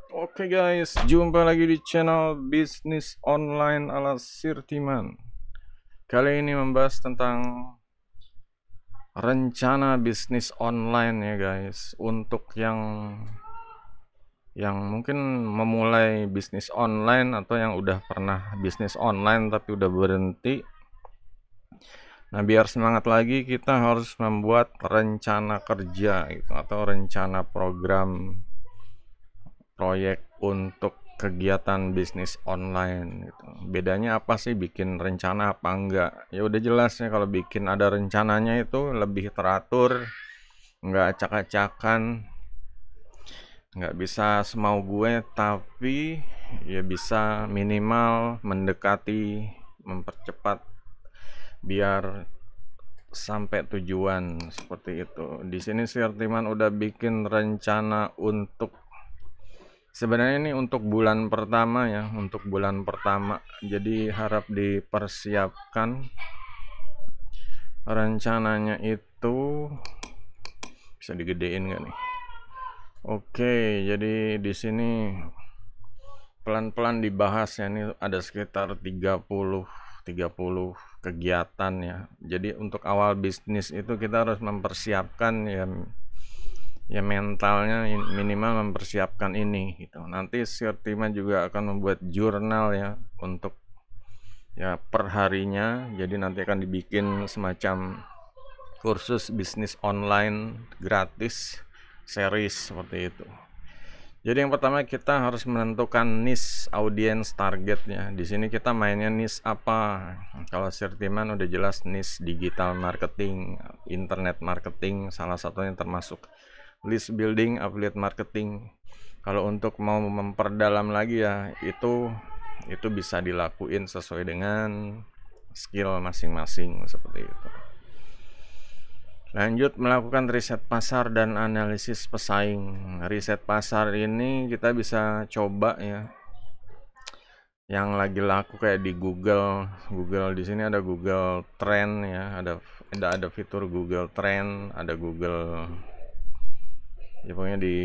Oke guys, jumpa lagi di channel bisnis online ala Sirtiman. Kali ini membahas tentang rencana bisnis online ya guys. Untuk yang mungkin memulai bisnis online atau yang udah pernah bisnis online tapi udah berhenti. Nah, biar semangat lagi kita harus membuat rencana kerja gitu atau rencana program proyek untuk kegiatan bisnis online gitu. Bedanya apa sih bikin rencana apa enggak? Ya udah jelas ya kalau bikin ada rencananya itu lebih teratur, nggak acak-acakan, nggak bisa semau gue, tapi ya bisa minimal mendekati, mempercepat biar sampai tujuan seperti itu. Di sini si Artiman udah bikin rencana untuk sebenarnya ini untuk bulan pertama ya, untuk bulan pertama. Jadi harap dipersiapkan rencananya itu bisa digedein nggak nih? Oke, jadi di sini pelan-pelan dibahas ya, ini ada sekitar 30 kegiatan ya. Jadi untuk awal bisnis itu kita harus mempersiapkan ya mentalnya minimal mempersiapkan ini gitu. Nanti Sirtima juga akan membuat jurnal ya untuk ya perharinya. Jadi nanti akan dibikin semacam kursus bisnis online gratis series seperti itu. Jadi yang pertama kita harus menentukan niche audience targetnya. Di sini kita mainnya niche apa? Kalau Sirtiman udah jelas niche digital marketing, internet marketing, salah satunya termasuk list building, affiliate marketing. Kalau untuk mau memperdalam lagi ya itu bisa dilakuin sesuai dengan skill masing-masing seperti itu. Lanjut melakukan riset pasar dan analisis pesaing. Riset pasar ini kita bisa coba ya yang lagi laku kayak di Google. Google di sini ada Google Trend ya, ada fitur Google Trend, ada Google ya pokoknya di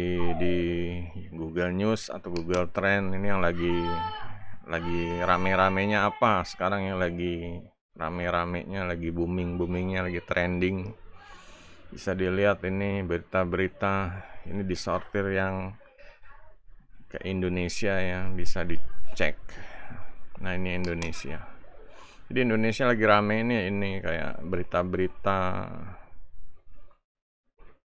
Google News atau Google Trend ini yang lagi rame-ramenya apa sekarang, yang lagi rame-ramenya, lagi boomingnya, lagi trending. Bisa dilihat ini berita-berita, ini disortir yang ke Indonesia ya, bisa dicek. Nah ini Indonesia, jadi Indonesia lagi rame ini kayak berita-berita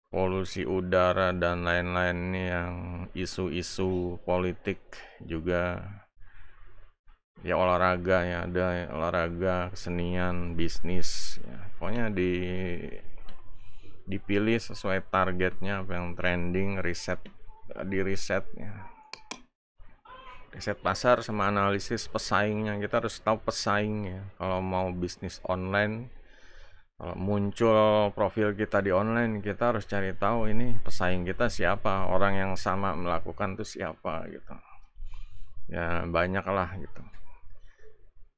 polusi udara dan lain-lain, ini yang isu-isu politik juga ya, olahraga ya, ada olahraga, kesenian, bisnis ya. Pokoknya dipilih sesuai targetnya apa yang trending, di riset ya. Riset pasar sama analisis pesaingnya. Kita harus tahu pesaingnya kalau mau bisnis online. Kalau muncul profil kita di online, kita harus cari tahu ini pesaing kita siapa, orang yang sama melakukan itu siapa gitu. Ya banyak lah gitu.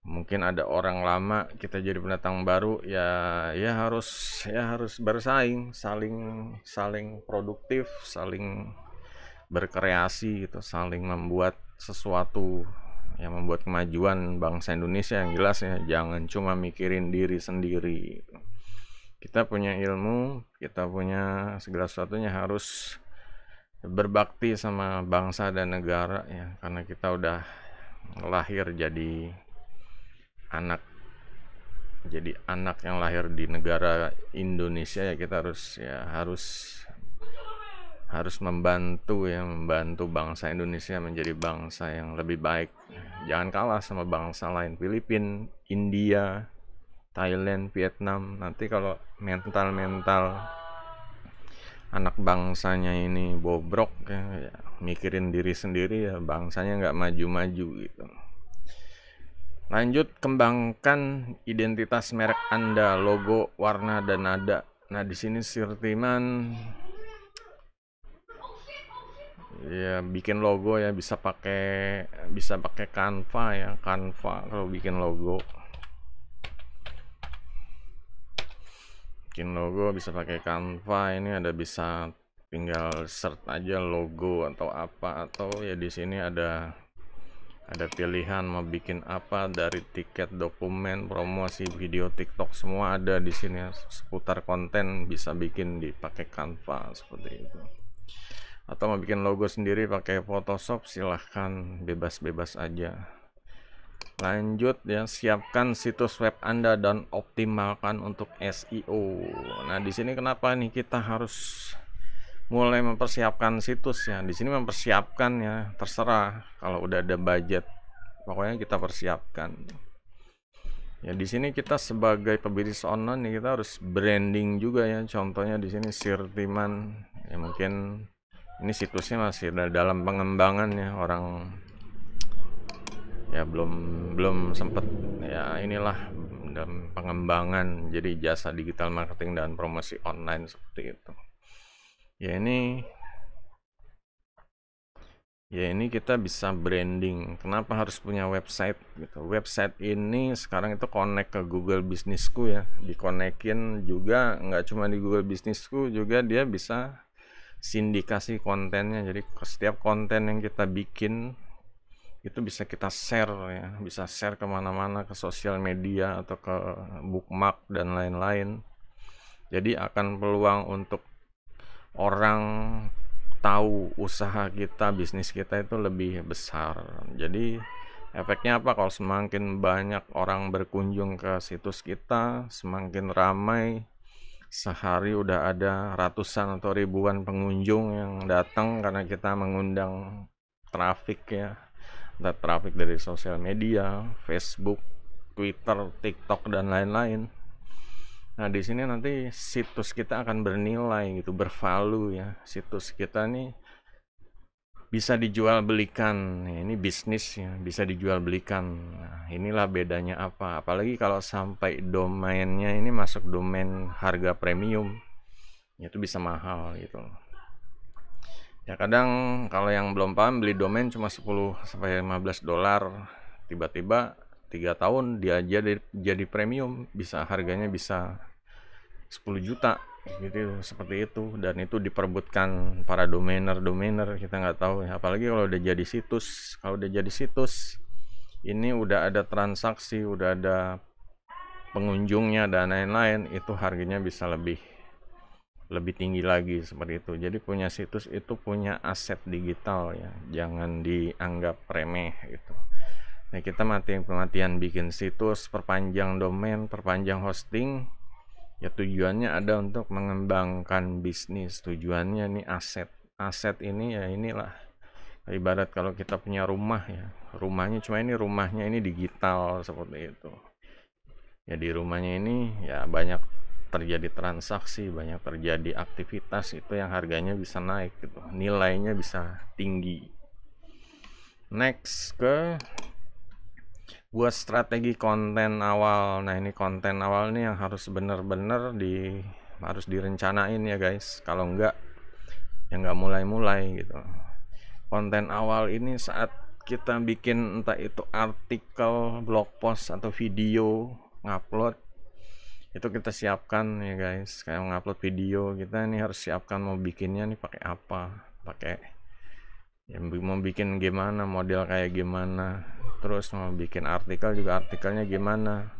Mungkin ada orang lama, kita jadi pendatang baru ya harus bersaing, saling produktif, saling berkreasi gitu, saling membuat sesuatu yang membuat kemajuan bangsa Indonesia yang jelas ya. Jangan cuma mikirin diri sendiri gitu. Kita punya ilmu, kita punya segala sesuatunya harus berbakti sama bangsa dan negara ya, karena kita udah lahir anak anak yang lahir di negara Indonesia ya. Kita harus membantu bangsa Indonesia menjadi bangsa yang lebih baik. Jangan kalah sama bangsa lain, Filipina, India, Thailand, Vietnam. Nanti kalau mental anak bangsanya ini bobrok ya, mikirin diri sendiri ya, bangsanya nggak maju-maju gitu. Lanjut, kembangkan identitas merek Anda, logo, warna, dan nada. Nah, di sini Sirtiman ya bikin logo ya bisa pakai Canva ya, Canva kalau bikin logo. Bikin logo bisa pakai Canva, ini ada bisa tinggal search aja logo atau apa, atau ya di sini ada pilihan mau bikin apa, dari tiket, dokumen, promosi, video TikTok, semua ada di sini. Seputar konten bisa bikin dipakai Canva seperti itu. Atau mau bikin logo sendiri pakai Photoshop, silahkan, bebas-bebas aja. Lanjut ya, siapkan situs web Anda dan optimalkan untuk SEO. Nah, di sini kenapa nih kita harus mulai mempersiapkan situs ya. Di sini mempersiapkan ya, terserah kalau udah ada budget. Pokoknya kita persiapkan. Ya di sini kita sebagai pebisnis online ya, kita harus branding juga ya. Contohnya di sini Sirtiman. Ya mungkin ini situsnya masih dalam pengembangan ya, orang ya belum sempet ya, inilah dalam pengembangan. Jadi jasa digital marketing dan promosi online seperti itu. Ya ini kita bisa branding. Kenapa harus punya website gitu? Website ini sekarang itu connect ke Google Businessku ya. Dikonekin juga, nggak cuma di Google Businessku, juga dia bisa sindikasi kontennya. Jadi setiap konten yang kita bikin itu bisa kita share ya, bisa share kemana-mana, ke sosial media atau ke bookmark dan lain-lain. Jadi akan peluang untuk orang tahu usaha kita, bisnis kita itu lebih besar. Jadi efeknya apa? Kalau semakin banyak orang berkunjung ke situs kita, semakin ramai, sehari udah ada ratusan atau ribuan pengunjung yang datang karena kita mengundang traffic ya, ada traffic dari sosial media, Facebook, Twitter, TikTok dan lain-lain. Nah, di sini nanti situs kita akan bernilai gitu, bervalue ya. Situs kita nih bisa dijual belikan. Ini bisnis ya, bisa dijual belikan. Nah, inilah bedanya apa. Apalagi kalau sampai domainnya ini masuk domain harga premium, itu bisa mahal gitu. Ya kadang kalau yang belum paham, beli domain cuma 10 sampai 15 dolar, tiba-tiba 3 tahun dia jadi premium, bisa harganya bisa 10 juta gitu, seperti itu. Dan itu diperebutkan para domainer, kita nggak tahu ya. Apalagi kalau udah jadi situs, ini udah ada transaksi, udah ada pengunjungnya dan lain-lain, itu harganya bisa lebih tinggi lagi seperti itu. Jadi punya situs itu punya aset digital ya, jangan dianggap remeh gitu. Nah, kita mati-matian bikin situs, perpanjang domain, perpanjang hosting. Ya tujuannya ada untuk mengembangkan bisnis. Tujuannya nih aset ini ya, inilah ibarat kalau kita punya rumah ya, rumahnya cuma ini, rumahnya ini digital seperti itu ya. Di rumahnya ini ya banyak terjadi transaksi, banyak terjadi aktivitas, itu yang harganya bisa naik gitu, nilainya bisa tinggi. Next ke buat strategi konten awal. Nah, ini konten awal nih yang harus bener-bener harus direncanain ya guys. Kalau enggak ya enggak mulai-mulai gitu. Konten awal ini saat kita bikin, entah itu artikel, blog post atau video, ngupload, itu kita siapkan ya guys. Kayak ngupload video, kita ini harus siapkan mau bikinnya nih pakai apa, ya mau bikin gimana, model kayak gimana. Terus mau bikin artikel juga, artikelnya gimana,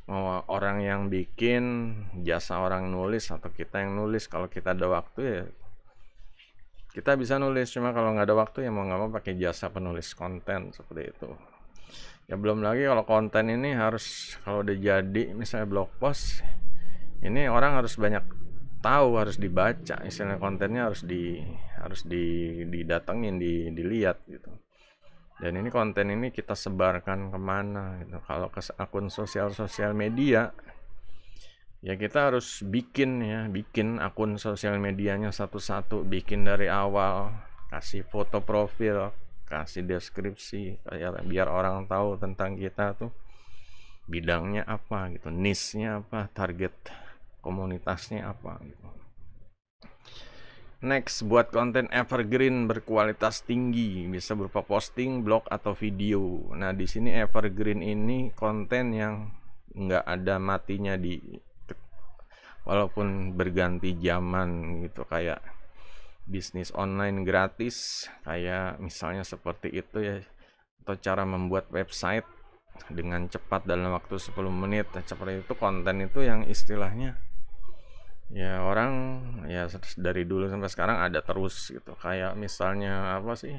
mau orang yang bikin, jasa orang nulis atau kita yang nulis. Kalau kita ada waktu ya kita bisa nulis, cuma kalau nggak ada waktu ya mau nggak mau pakai jasa penulis konten seperti itu ya. Belum lagi kalau konten ini harus, kalau udah jadi misalnya blog post, ini orang harus banyak tahu, harus dibaca, istilah kontennya harus didatengin, dilihat gitu. Dan ini konten ini kita sebarkan kemana gitu. Kalau ke akun sosial media ya, kita harus bikin akun sosial medianya satu-satu, bikin dari awal, kasih foto profil, kasih deskripsi kayak biar orang tahu tentang kita tuh bidangnya apa gitu, niche-nya apa, target komunitasnya apa gitu. Next, buat konten evergreen berkualitas tinggi, bisa berupa posting, blog atau video. Nah, di sini evergreen ini konten yang nggak ada matinya, walaupun berganti zaman gitu. Kayak bisnis online gratis kayak misalnya seperti itu ya, atau cara membuat website dengan cepat dalam waktu 10 menit. Seperti itu, konten itu yang istilahnya ya orang ya dari dulu sampai sekarang ada terus gitu. Kayak misalnya apa sih,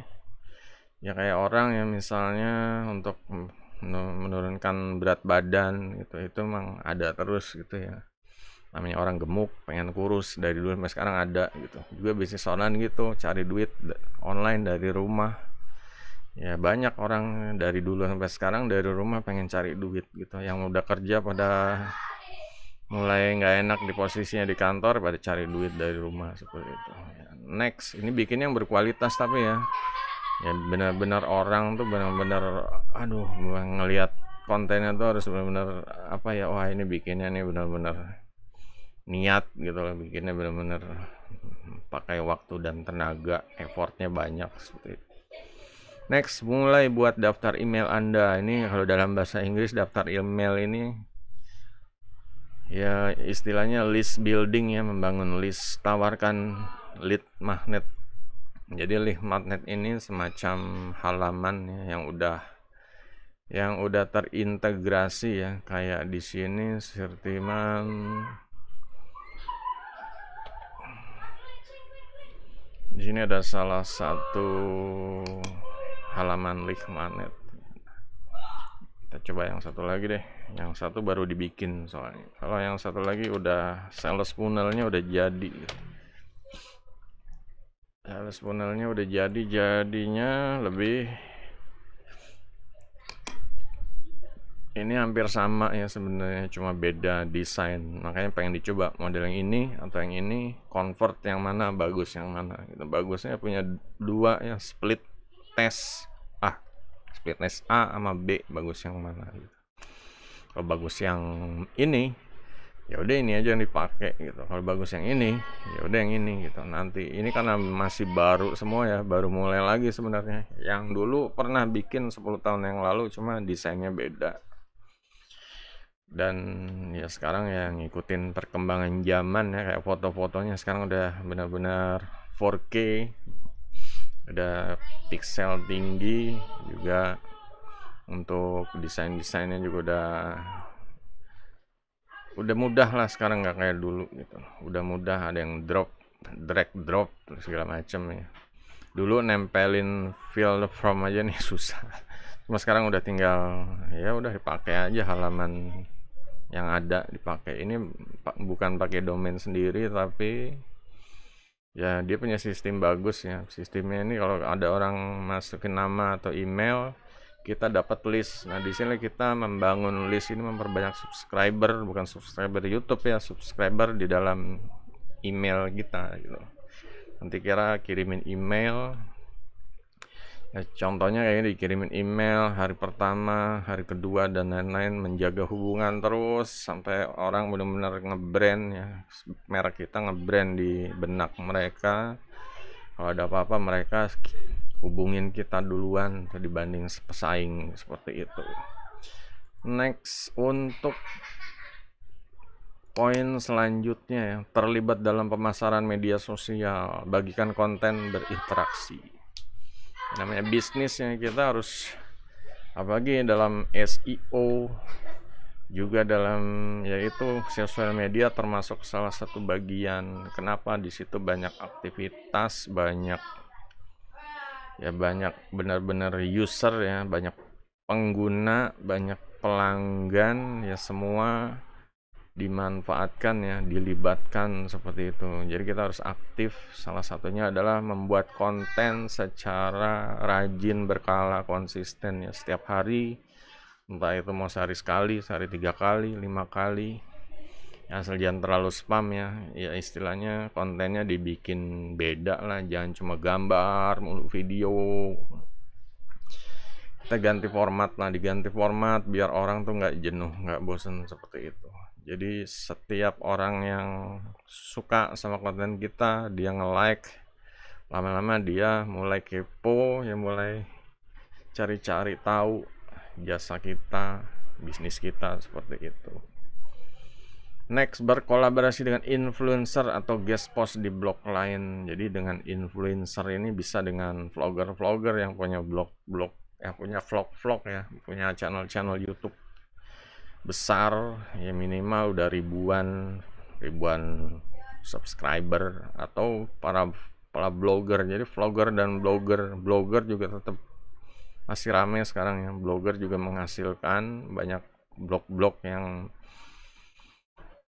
ya kayak orang yang misalnya untuk menurunkan berat badan gitu, itu emang ada terus gitu ya. Namanya orang gemuk pengen kurus, dari dulu sampai sekarang ada gitu. Juga bisnis online gitu, cari duit online dari rumah. Ya banyak orang dari dulu sampai sekarang dari rumah pengen cari duit gitu. Yang udah kerja pada mulai nggak enak di posisinya di kantor, pada cari duit dari rumah seperti itu ya. Next, ini bikin yang berkualitas tapi ya benar-benar orang tuh benar-benar aduh, ngelihat kontennya tuh harus benar-benar apa ya, wah ini bikinnya nih benar-benar niat gitu loh, bikinnya benar-benar pakai waktu dan tenaga, effortnya banyak seperti itu. Next, mulai buat daftar email Anda. Ini kalau dalam bahasa Inggris daftar email ini ya istilahnya list building ya, membangun list, tawarkan lead magnet. Jadi lead magnet ini semacam halaman ya, yang udah terintegrasi ya, kayak di sini Sirtiman. Di sini ada salah satu halaman lead magnet. Kita coba yang satu lagi deh. Yang satu baru dibikin soalnya. Kalau yang satu lagi udah sales funnelnya udah jadi. Sales funnelnya udah jadi, jadinya lebih. Ini hampir sama ya sebenarnya, cuma beda desain. Makanya pengen dicoba model yang ini atau yang ini, convert yang mana bagus, yang mana gitu. Bagusnya punya dua ya, split test A sama B, bagus yang mana gitu. Kalau bagus yang ini ya udah ini aja yang dipakai gitu. Kalau bagus yang ini ya udah yang ini gitu. Nanti ini karena masih baru semua ya, baru mulai lagi sebenarnya. Yang dulu pernah bikin 10 tahun yang lalu, cuma desainnya beda. Dan ya sekarang ya ngikutin perkembangan zaman ya, kayak foto-fotonya sekarang udah benar-benar 4K, ada pixel tinggi juga. Untuk desain-desainnya juga udah mudah lah sekarang, nggak kayak dulu gitu. Udah mudah, ada yang drag drop segala macam ya. Dulu nempelin fill from aja nih susah. Cuma sekarang udah tinggal ya udah dipakai aja halaman yang ada, dipakai. Ini bukan pakai domain sendiri, tapi ya dia punya sistem bagus ya. Sistemnya ini kalau ada orang masukin nama atau email, kita dapat list. Nah di sini kita membangun list ini, memperbanyak subscriber, bukan subscriber YouTube ya, subscriber di dalam email kita gitu. Nanti kirimin email ya, contohnya kayak dikirimin email hari pertama, hari kedua, dan lain-lain. Menjaga hubungan terus sampai orang benar-benar ngebrand ya, merek kita ngebrand di benak mereka. Kalau ada apa-apa mereka hubungin kita duluan dibanding pesaing, seperti itu. Next, untuk poin selanjutnya ya, terlibat dalam pemasaran media sosial, bagikan konten berinteraksi. Namanya bisnis yang kita harus, apalagi dalam SEO, juga dalam yaitu sosial media termasuk salah satu bagian. Kenapa di situ banyak aktivitas, banyak benar-benar user ya, banyak pengguna, banyak pelanggan ya, semua dimanfaatkan ya, dilibatkan seperti itu. Jadi kita harus aktif. Salah satunya adalah membuat konten secara rajin, berkala, konsisten ya, setiap hari. Entah itu mau sehari sekali, sehari 3 kali, 5 kali. Asal jangan terlalu spam ya. Ya istilahnya kontennya dibikin beda lah, jangan cuma gambar mulu, video. Kita ganti format lah, diganti format biar orang tuh nggak jenuh, nggak bosen seperti itu. Jadi setiap orang yang suka sama konten kita, dia nge-like, lama-lama dia mulai kepo ya, mulai cari-cari tahu jasa kita, bisnis kita, seperti itu. Next, berkolaborasi dengan influencer atau guest post di blog lain. Jadi dengan influencer ini bisa dengan vlogger-vlogger yang punya blog-blog, yang punya vlog-vlog ya, punya channel-channel YouTube besar, ya minimal udah ribuan subscriber, atau para blogger. Jadi vlogger dan blogger juga tetap masih rame sekarang ya. Blogger juga menghasilkan banyak blog-blog yang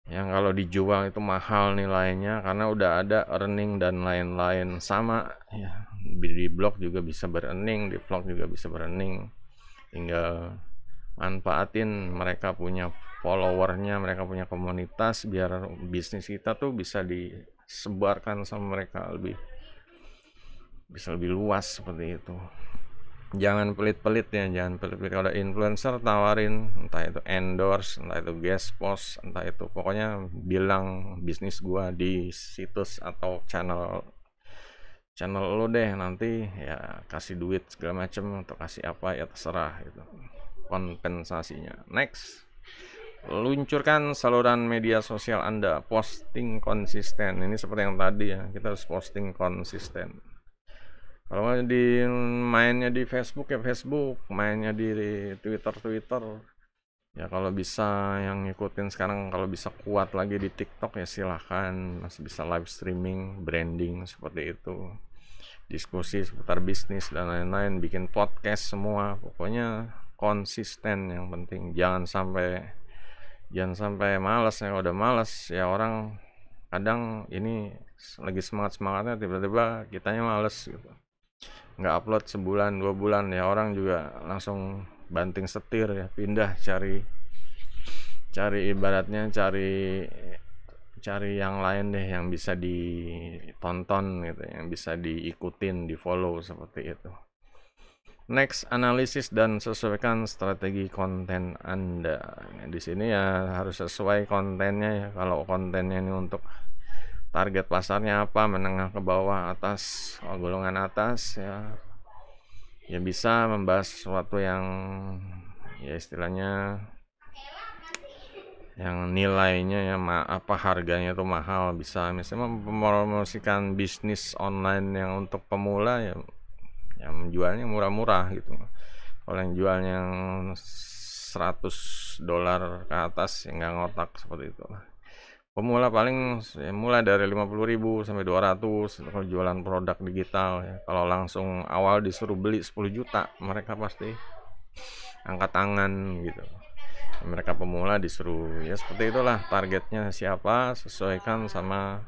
kalau dijual itu mahal nilainya, karena udah ada earning dan lain-lain. Sama ya, di blog juga bisa berearning, di vlog juga bisa berearning. Tinggal manfaatin mereka punya followernya, mereka punya komunitas, biar bisnis kita tuh bisa disebarkan sama mereka bisa lebih luas seperti itu. Jangan pelit-pelit ya, jangan pelit-pelit. Kalau influencer tawarin, entah itu endorse, entah itu guest post, entah itu pokoknya bilang bisnis gua di situs atau channel lo deh, nanti ya kasih duit segala macem atau kasih apa ya terserah itu kompensasinya. Next, luncurkan saluran media sosial Anda, posting konsisten. Ini seperti yang tadi ya, kita harus posting konsisten. Kalau mainnya di Facebook ya Facebook, mainnya di Twitter ya, kalau bisa yang ngikutin sekarang, kalau bisa kuat lagi di TikTok ya silahkan, masih bisa live streaming, branding seperti itu, diskusi seputar bisnis dan lain-lain, bikin podcast semua. Pokoknya konsisten yang penting, jangan sampai malas ya. Udah malas ya, orang kadang ini lagi semangatnya tiba-tiba kitanya males gitu, nggak upload sebulan 2 bulan ya, orang juga langsung banting setir ya, pindah cari ibaratnya cari yang lain deh, yang bisa ditonton gitu, yang bisa diikutin, di follow seperti itu. Next, analisis dan sesuaikan strategi konten Anda. Nah, di sini ya harus sesuai kontennya ya. Kalau kontennya ini untuk target pasarnya apa, menengah ke bawah, atas, golongan atas ya bisa membahas sesuatu yang ya istilahnya yang nilainya ya apa harganya tuh mahal. Bisa misalnya mempromosikan bisnis online yang untuk pemula ya, yang menjualnya murah-murah gitu. Kalau yang jualnya yang $100 ke atas ya nggak ngotak, seperti itu lah. Pemula paling ya mulai dari 50.000 sampai 200 kalau jualan produk digital ya. Kalau langsung awal disuruh beli 10 juta, mereka pasti angkat tangan gitu. Mereka pemula disuruh ya seperti itulah, targetnya siapa, sesuaikan sama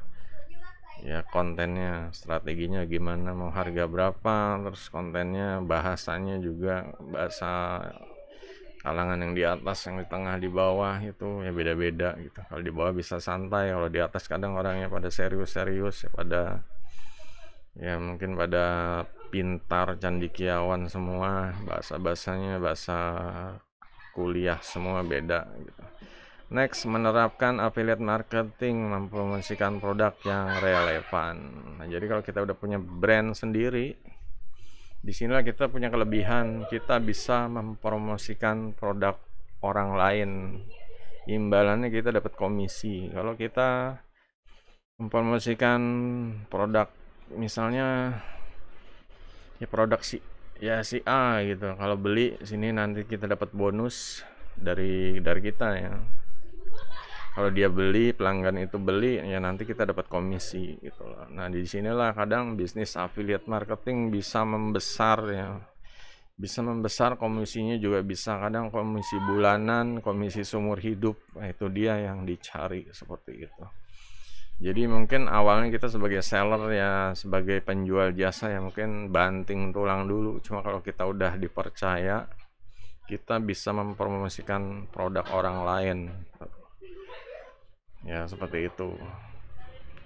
ya kontennya, strateginya gimana, mau harga berapa, terus kontennya, bahasanya juga bahasa kalangan yang di atas, yang di tengah, di bawah itu ya beda-beda gitu. Kalau di bawah bisa santai, kalau di atas kadang orangnya pada serius-serius ya, pada ya mungkin pada pintar cendekiawan semua, bahasa-bahasanya bahasa kuliah semua, beda gitu. Next, menerapkan affiliate marketing, mempromosikan produk yang relevan. Nah, jadi kalau kita udah punya brand sendiri, disinilah kita punya kelebihan, kita bisa mempromosikan produk orang lain. Imbalannya kita dapat komisi. Kalau kita mempromosikan produk, misalnya ya produk si A gitu, kalau beli sini nanti kita dapat bonus dari kita ya. Kalau dia beli, pelanggan itu beli ya, nanti kita dapat komisi gitu loh. Nah, di sinilah kadang bisnis affiliate marketing bisa membesar ya. Bisa membesar, komisinya juga bisa kadang komisi bulanan, komisi seumur hidup. Nah, itu dia yang dicari seperti itu. Jadi mungkin awalnya kita sebagai seller ya, sebagai penjual jasa ya, mungkin banting tulang dulu. Cuma kalau kita udah dipercaya, kita bisa mempromosikan produk orang lain. Ya, seperti itu.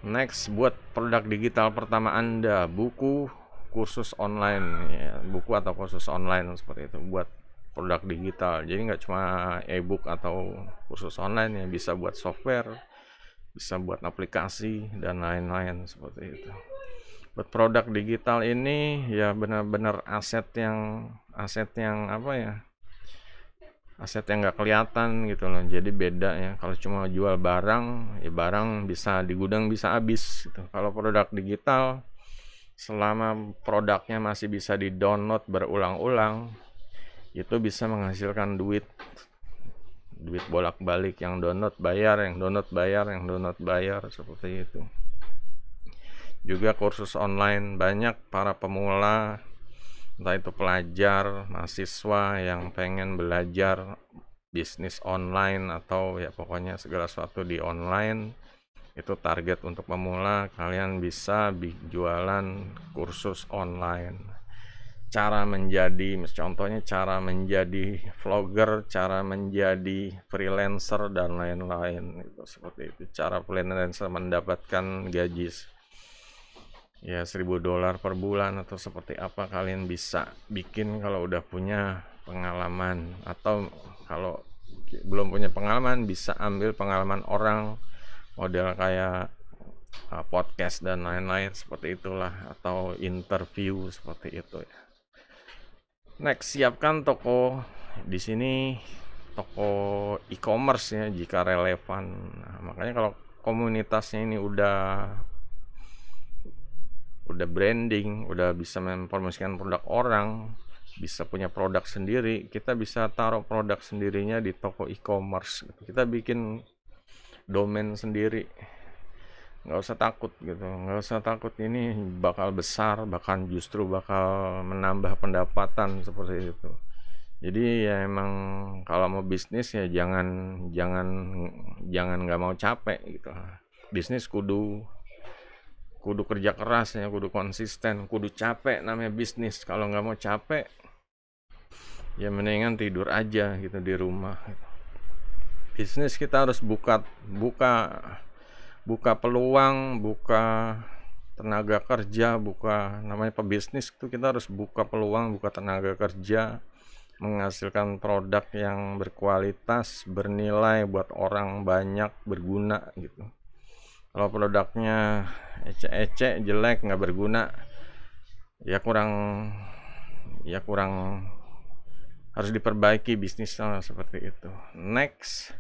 Next, buat produk digital pertama Anda, buku, kursus online ya, buku atau kursus online seperti itu buat produk digital. Jadi nggak cuma e-book atau kursus online ya, bisa buat software, bisa buat aplikasi dan lain-lain seperti itu. Buat produk digital ini ya benar-benar aset yang apa ya? aset yang nggak kelihatan gitu loh. Jadi beda ya, kalau cuma jual barang, ya barang bisa di gudang bisa habis gitu. Kalau produk digital, selama produknya masih bisa di-download berulang-ulang, itu bisa menghasilkan duit bolak-balik, yang download bayar, yang download bayar, yang download bayar, seperti itu. Juga kursus online, banyak para pemula, entah itu pelajar, mahasiswa yang pengen belajar bisnis online atau ya pokoknya segala sesuatu di online. Itu target untuk pemula, kalian bisa jualan kursus online. Contohnya cara menjadi vlogger, cara menjadi freelancer dan lain-lain. Itu seperti itu. Cara freelancer mendapatkan gaji ya $1.000 per bulan atau seperti apa, kalian bisa bikin kalau udah punya pengalaman, atau kalau belum punya pengalaman bisa ambil pengalaman orang, model kayak podcast dan lain-lain seperti itulah, atau interview seperti itu ya. Next, siapkan toko di sini, toko e-commerce ya jika relevan. Nah, makanya kalau komunitasnya ini udah branding, udah bisa mempromosikan produk orang, bisa punya produk sendiri, kita bisa taruh produk sendirinya di toko e-commerce. Kita bikin domain sendiri, nggak usah takut gitu, nggak usah takut ini bakal besar, bahkan justru bakal menambah pendapatan seperti itu. Jadi ya emang kalau mau bisnis ya jangan nggak mau capek gitu. Bisnis kudu kerja keras ya, kudu konsisten, kudu capek namanya bisnis. Kalau nggak mau capek ya mendingan tidur aja gitu di rumah. Bisnis kita harus buka peluang, buka tenaga kerja, namanya pebisnis itu kita harus buka peluang, buka tenaga kerja, menghasilkan produk yang berkualitas, bernilai buat orang banyak, berguna gitu. Kalau produknya ecek-ecek, jelek, nggak berguna, ya kurang harus diperbaiki bisnisnya seperti itu. Next,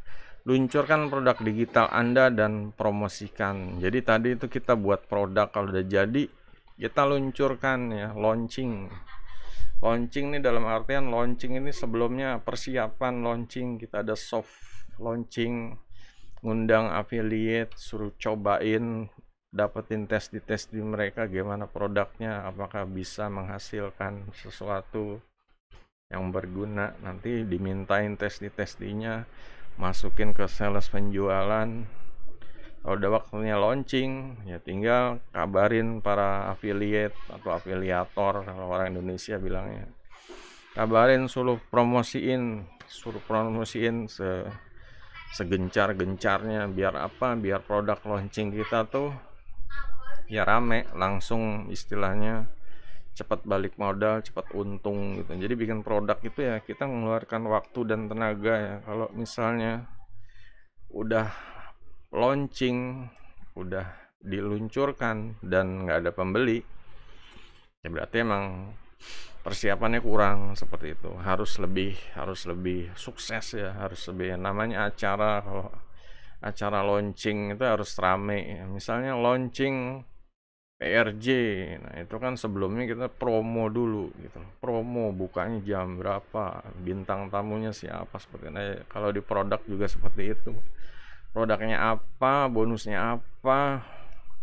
luncurkan produk digital Anda dan promosikan. Jadi tadi itu kita buat produk, kalau udah jadi kita luncurkan ya, launching. Launching ini dalam artian launching ini sebelumnya persiapan launching, kita ada soft launching, ngundang affiliate, suruh cobain, dapetin tes di mereka gimana produknya, apakah bisa menghasilkan sesuatu yang berguna. Nanti dimintain tes nya, masukin ke sales penjualan. Kalau udah waktunya launching ya tinggal kabarin para affiliate atau afiliator kalau orang Indonesia bilangnya, kabarin, suruh promosiin segencar-gencarnya, biar produk launching kita tuh ya rame, langsung istilahnya cepat balik modal, cepat untung gitu. Jadi bikin produk itu ya kita mengeluarkan waktu dan tenaga ya. Kalau misalnya udah launching, udah diluncurkan dan nggak ada pembeli, ya berarti emang persiapannya kurang seperti itu. Harus lebih sukses ya, harus lebih, namanya acara, kalau acara launching itu harus rame. Misalnya launching PRJ, nah itu kan sebelumnya kita promo dulu gitu, promo bukanya jam berapa, bintang tamunya siapa, seperti itu. Kalau di produk juga seperti itu, produknya apa, bonusnya apa,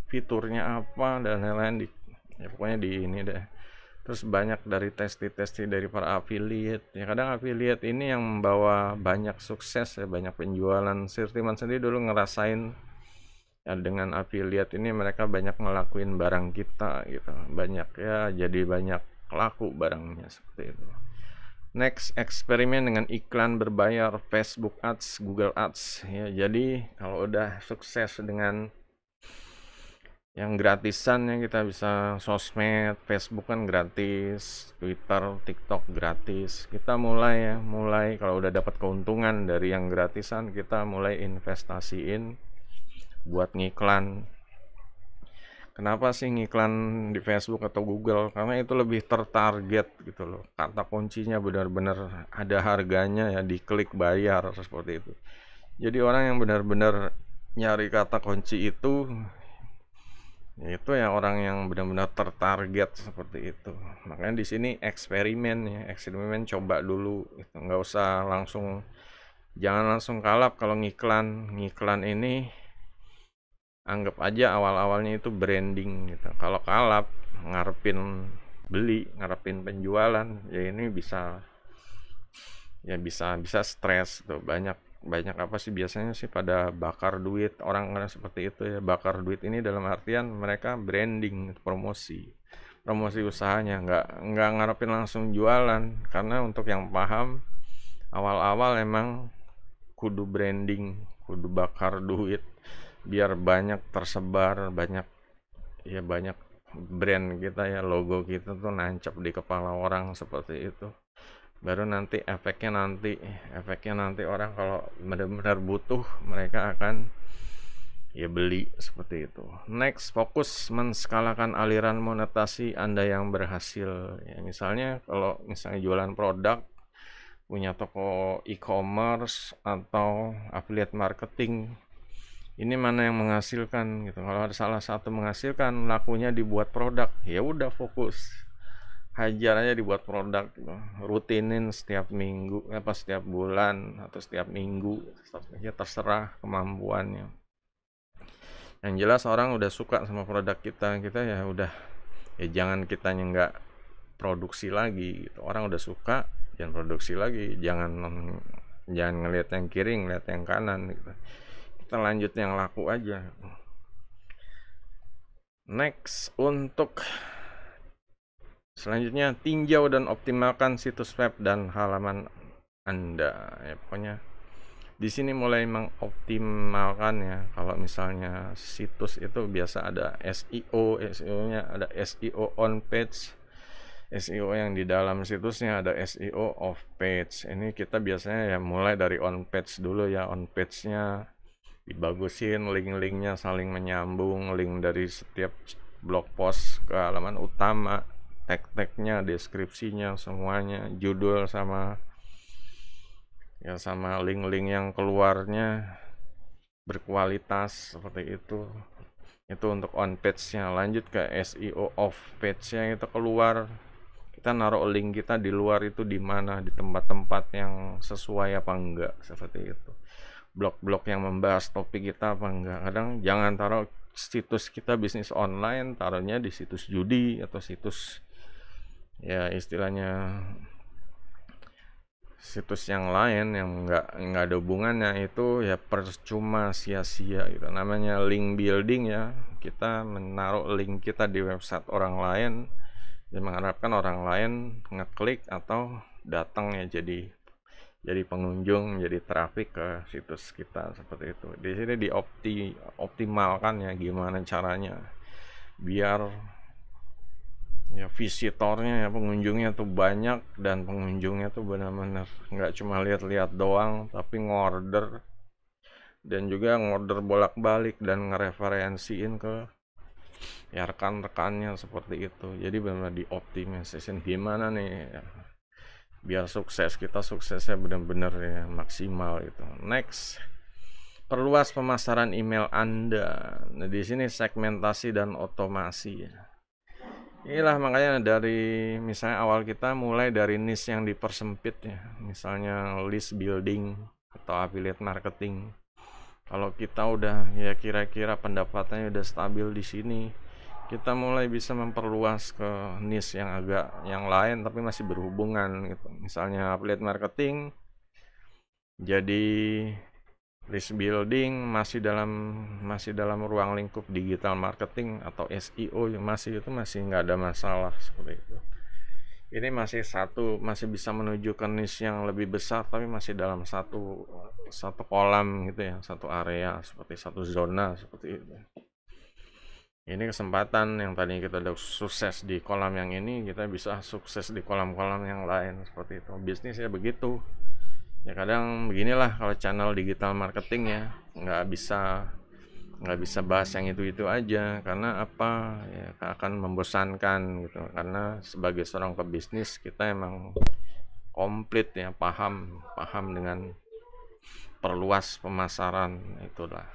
fiturnya apa, dan lain-lain ya pokoknya di ini deh. Terus banyak dari testi dari para affiliate ya, kadang affiliate ini yang membawa banyak sukses ya, banyak penjualan. Sirtiman sendiri dulu ngerasain ya, dengan affiliate ini mereka banyak ngelakuin barang kita gitu, banyak ya, jadi banyak laku barangnya seperti itu. Next, eksperimen dengan iklan berbayar, Facebook Ads, Google Ads ya. Jadi kalau udah sukses dengan yang gratisan ya, kita bisa sosmed, Facebook kan gratis, Twitter, TikTok gratis. Kita mulai kalau udah dapat keuntungan dari yang gratisan, kita mulai investasiin buat ngiklan. Kenapa sih ngiklan di Facebook atau Google? Karena itu lebih tertarget gitu loh. Kata kuncinya benar-benar ada harganya ya, diklik bayar seperti itu. Jadi orang yang benar-benar nyari kata kunci itu, itu ya orang yang benar-benar tertarget seperti itu. Makanya di sini eksperimen ya, eksperimen coba dulu gitu. Nggak usah langsung, jangan langsung kalap kalau ngiklan. Ngiklan ini anggap aja awal-awalnya itu branding gitu. Kalau kalap ngarepin beli, ngarepin penjualan, ya ini bisa stres tuh. Banyak apa sih biasanya sih pada bakar duit orang kan seperti itu ya. Bakar duit ini dalam artian mereka branding, promosi usahanya, nggak ngarepin langsung jualan. Karena untuk yang paham, awal-awal emang kudu branding, kudu bakar duit biar banyak tersebar, banyak brand kita ya, logo kita tuh nancap di kepala orang seperti itu. Baru efeknya nanti orang kalau benar-benar butuh, mereka akan ya beli seperti itu. Next, fokus menskalakan aliran monetasi Anda yang berhasil. Ya, misalnya kalau misalnya jualan produk, punya toko e-commerce atau affiliate marketing, ini mana yang menghasilkan gitu. Kalau ada salah satu menghasilkan, lakunya dibuat produk, ya udah fokus hajar aja dibuat produk gitu. Rutinin setiap minggu setiap bulan atau setiap minggu, ya terserah kemampuannya. Yang jelas orang udah suka sama produk kita ya udah, ya jangan kitanya nggak produksi lagi gitu. Orang udah suka, jangan produksi lagi, jangan ngelihat yang kiri, ngelihat yang kanan gitu. Kita lanjut yang laku aja. Next, untuk selanjutnya, tinjau dan optimalkan situs web dan halaman Anda. Ya, pokoknya di sini mulai mengoptimalkan ya. Kalau misalnya situs itu biasa ada SEO-nya ada SEO on page, SEO yang di dalam situsnya, ada SEO off page. Ini kita biasanya ya mulai dari on page dulu ya. On page-nya dibagusin, link-linknya saling menyambung, link dari setiap blog post ke halaman utama, tag-tagnya, deskripsinya, semuanya, judul sama link-link yang keluarnya berkualitas seperti itu. Itu untuk on page-nya. Lanjut ke SEO off page-nya, itu keluar, kita naruh link kita di luar itu di mana, di tempat-tempat yang sesuai apa enggak seperti itu. Blog-blog yang membahas topik kita apa enggak. Kadang jangan taruh situs kita bisnis online, taruhnya di situs judi atau situs ya istilahnya situs yang lain yang nggak ada hubungannya. Itu ya percuma, sia-sia gitu. Namanya link building ya, kita menaruh link kita di website orang lain dan mengharapkan orang lain ngeklik atau datang ya jadi pengunjung, jadi traffic ke situs kita seperti itu. Di sini optimalkan ya gimana caranya biar ya visitornya ya, pengunjungnya tuh banyak, dan pengunjungnya tuh benar-benar nggak cuma lihat-lihat doang tapi ngorder, dan juga ngorder bolak-balik dan ngereferensiin ke ya rekan-rekannya seperti itu. Jadi benar-benar dioptimisasi gimana nih ya, biar suksesnya benar-benar ya maksimal itu. Next, perluas pemasaran email Anda. Nah, di sini segmentasi dan otomasi ya. Inilah makanya dari misalnya awal kita mulai dari niche yang dipersempit ya. Misalnya list building atau affiliate marketing. Kalau kita udah ya kira-kira pendapatannya udah stabil di sini, kita mulai bisa memperluas ke niche yang lain tapi masih berhubungan gitu. Misalnya affiliate marketing jadi list building masih dalam ruang lingkup digital marketing atau SEO yang masih nggak ada masalah seperti itu. Ini masih bisa menuju ke niche yang lebih besar tapi masih dalam satu kolam gitu ya, satu area seperti satu zona seperti itu. Ini kesempatan yang tadi kita udah sukses di kolam yang ini, kita bisa sukses di kolam-kolam yang lain seperti itu. Bisnis ya begitu. Ya kadang beginilah kalau channel digital marketing ya, nggak bisa nggak bisa bahas yang itu aja, karena apa ya, akan membosankan gitu. Karena sebagai seorang pebisnis kita emang komplit ya, paham paham dengan perluas pemasaran itulah.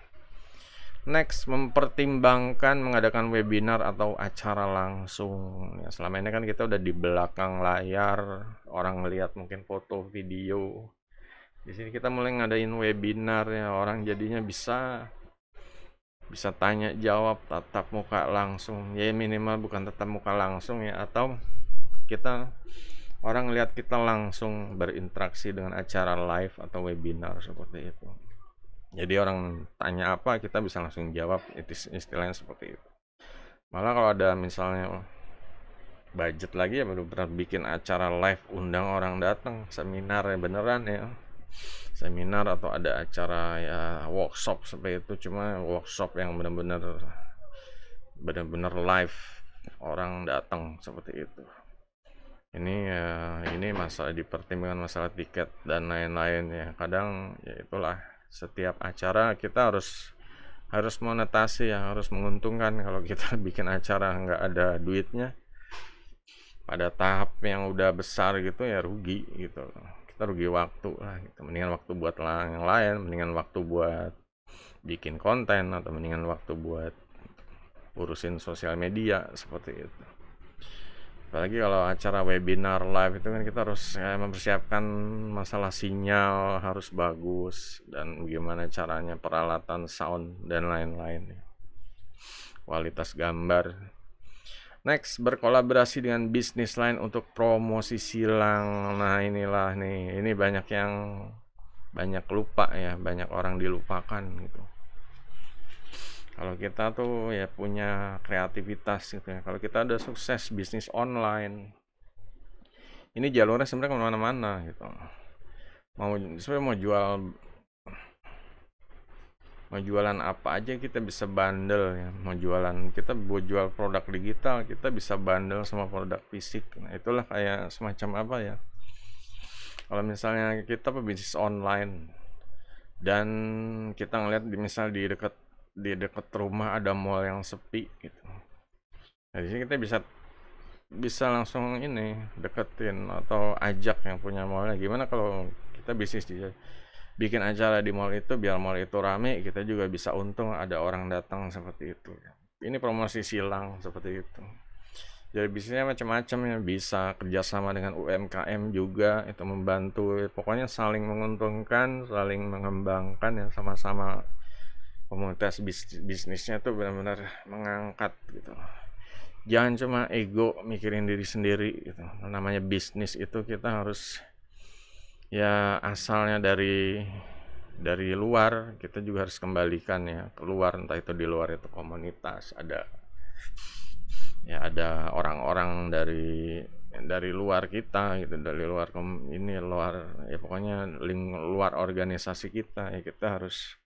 Next, mempertimbangkan mengadakan webinar atau acara langsung. Ya, selama ini kan kita udah di belakang layar, orang ngelihat mungkin foto, video. Di sini kita mulai ngadain webinar ya, orang jadinya bisa bisa tanya jawab tatap muka langsung. Ya minimal bukan tatap muka langsung ya, atau kita orang lihat kita langsung berinteraksi dengan acara live atau webinar seperti itu. Jadi orang tanya apa kita bisa langsung jawab, istilahnya seperti itu. Malah kalau ada misalnya budget lagi ya benar-benar bikin acara live, undang orang datang, seminar ya beneran ya. Seminar atau ada acara ya workshop seperti itu, cuma workshop yang benar-benar live, orang datang seperti itu. Ini masalah dipertimbangkan, masalah tiket dan lain-lain ya. Kadang ya itulah, setiap acara kita harus monetasi ya, harus menguntungkan. Kalau kita bikin acara nggak ada duitnya pada tahap yang udah besar gitu ya rugi gitu. Kita rugi waktu lah gitu. Mendingan waktu buat yang lain, mendingan waktu buat bikin konten, atau mendingan waktu buat urusin sosial media seperti itu. Apalagi kalau acara webinar live itu kan kita harus mempersiapkan masalah sinyal harus bagus, dan bagaimana caranya peralatan sound dan lain-lain, kualitas gambar. Next, berkolaborasi dengan bisnis lain untuk promosi silang. Nah inilah nih, ini banyak lupa ya, banyak orang dilupakan gitu. Kalau kita tuh ya punya kreativitas gitu ya. Kalau kita udah sukses bisnis online, ini jalurnya sebenarnya kemana-mana gitu. Mau jualan apa aja kita bisa bandel ya. Kita buat jual produk digital, kita bisa bandel sama produk fisik. Nah itulah kayak semacam apa ya, kalau misalnya kita pebisnis online dan kita ngeliat misal di dekat rumah ada mall yang sepi gitu. Nah, di sini kita bisa langsung ini deketin atau ajak yang punya mallnya, gimana kalau kita bikin acara di mall itu, biar mall itu rame, kita juga bisa untung ada orang datang seperti itu. Ini promosi silang seperti itu. Jadi bisnisnya macam-macam ya, bisa kerjasama dengan UMKM juga, itu membantu. Pokoknya saling menguntungkan, saling mengembangkan ya, sama-sama komunitas bisnisnya tuh benar-benar mengangkat gitu. Jangan cuma ego mikirin diri sendiri gitu. Namanya bisnis itu kita harus ya asalnya dari luar, kita juga harus kembalikan ya keluar, entah itu di luar itu komunitas, ada orang-orang dari luar kita gitu, dari luar luar ya, pokoknya luar organisasi kita ya, kita harus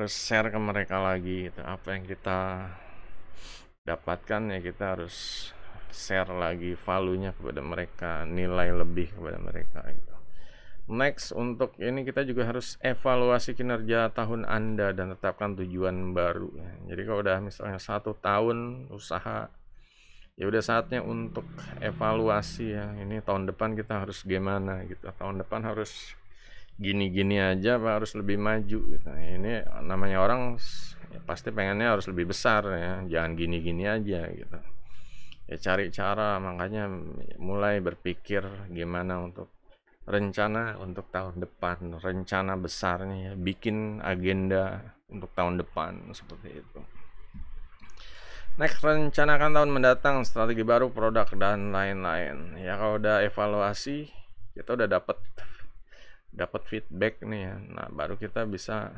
share ke mereka lagi gitu. Apa yang kita dapatkan ya kita harus share lagi value-nya kepada mereka, nilai lebih kepada mereka gitu. Next, untuk ini kita juga harus evaluasi kinerja tahun Anda dan tetapkan tujuan baru ya. Jadi kalau udah misalnya 1 tahun usaha, ya udah saatnya untuk evaluasi ya. Ini tahun depan kita harus gimana gitu. Tahun depan harus gini-gini aja apa harus lebih maju gitu. Ini namanya orang ya pasti pengennya harus lebih besar ya, jangan gini-gini aja gitu. Ya cari cara, makanya mulai berpikir gimana untuk rencana untuk tahun depan, rencana besarnya ya, bikin agenda untuk tahun depan seperti itu. Next, rencanakan tahun mendatang, strategi baru, produk dan lain-lain. Ya kalau udah evaluasi, kita udah dapat feedback nih ya. Nah, baru kita bisa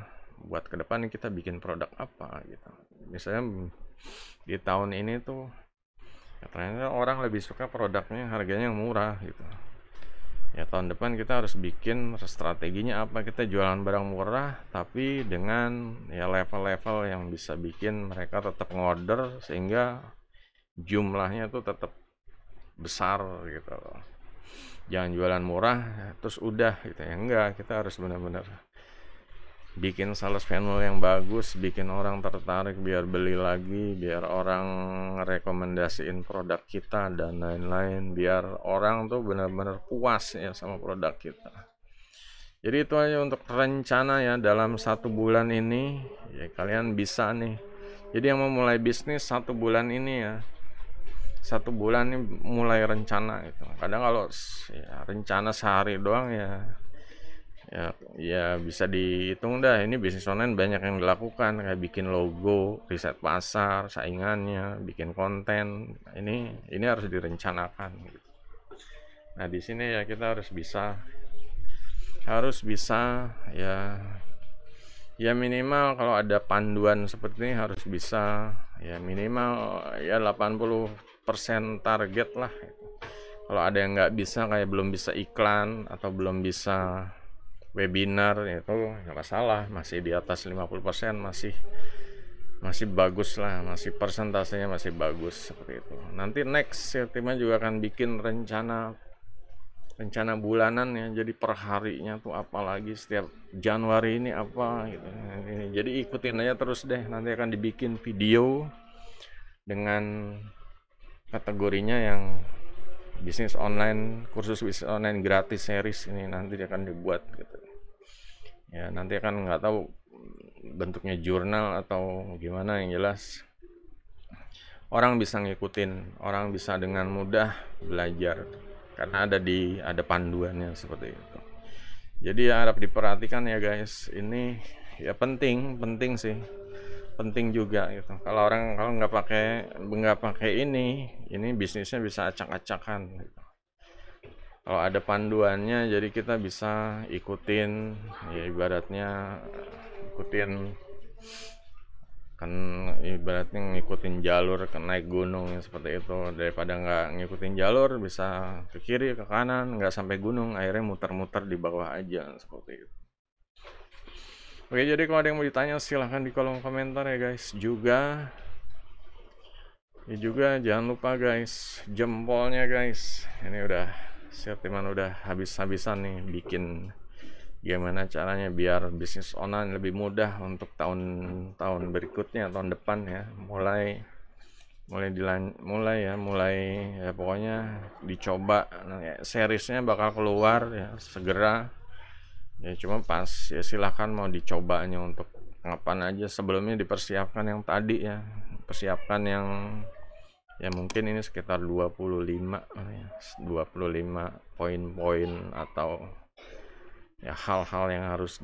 buat ke depan kita bikin produk apa gitu. Misalnya di tahun ini tuh ya, ternyata orang lebih suka produknya harganya yang murah gitu. Ya tahun depan kita harus bikin strateginya apa, kita jualan barang murah tapi dengan ya level-level yang bisa bikin mereka tetap ngorder sehingga jumlahnya tuh tetap besar gitu. Jangan jualan murah terus udah gitu ya, enggak, kita harus benar-benar bikin sales funnel yang bagus, bikin orang tertarik biar beli lagi, biar orang rekomendasiin produk kita dan lain-lain, biar orang tuh benar-benar puas ya sama produk kita. Jadi itu aja untuk rencana ya dalam 1 bulan ini ya, kalian bisa nih. Jadi yang mau mulai bisnis 1 bulan ini ya, 1 bulan ini mulai rencana gitu. Kadang kalau ya, rencana sehari doang ya bisa dihitung dah. Ini bisnis online banyak yang dilakukan, kayak bikin logo, riset pasar, saingannya, bikin konten. Ini harus direncanakan gitu. Nah di sini ya kita harus bisa ya minimal kalau ada panduan seperti ini harus bisa ya minimal ya 80% target lah. Kalau ada yang nggak bisa, kayak belum bisa iklan atau belum bisa webinar, itu nggak masalah, masih di atas 50%, masih bagus lah, masih persentasenya masih bagus seperti itu. Nanti next ya, timnya juga akan bikin rencana bulanan ya, jadi perharinya tuh apa lagi, setiap Januari ini apa gitu. Jadi ikutin aja terus deh, nanti akan dibikin video dengan kategorinya yang bisnis online, kursus bisnis online gratis series ini nanti akan dibuat gitu ya. Nanti akan nggak tahu bentuknya jurnal atau gimana, yang jelas orang bisa ngikutin, orang bisa dengan mudah belajar karena ada panduannya seperti itu. Jadi ya harap diperhatikan ya guys, ini ya penting sih, juga gitu. Kalau nggak pakai ini bisnisnya bisa acak-acakan gitu. Kalau ada panduannya, jadi kita bisa ikutin ya, ibaratnya ngikutin jalur ke naik gunung ya, seperti itu. Daripada nggak ngikutin jalur, bisa ke kiri ke kanan, nggak sampai gunung, akhirnya muter-muter di bawah aja seperti itu. Oke, jadi kalau ada yang mau ditanya silahkan di kolom komentar ya guys. Juga jangan lupa guys, jempolnya guys. Ini udah Sirtiman udah habis-habisan nih bikin gimana caranya biar bisnis online lebih mudah untuk tahun berikutnya, tahun depan ya. Mulai ya pokoknya dicoba. Nah, ya, seriesnya bakal keluar ya segera. Ya cuma pas ya silahkan mau dicobanya untuk ngapain aja. Sebelumnya dipersiapkan yang tadi ya. Persiapkan yang ya mungkin ini sekitar 25 poin-poin atau ya hal-hal yang harus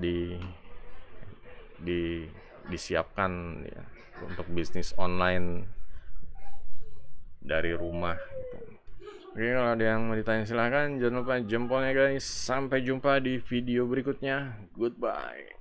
disiapkan ya untuk bisnis online dari rumah gitu. Oke, kalau ada yang mau ditanya silahkan, jangan lupa jempolnya guys. Sampai jumpa di video berikutnya. Goodbye.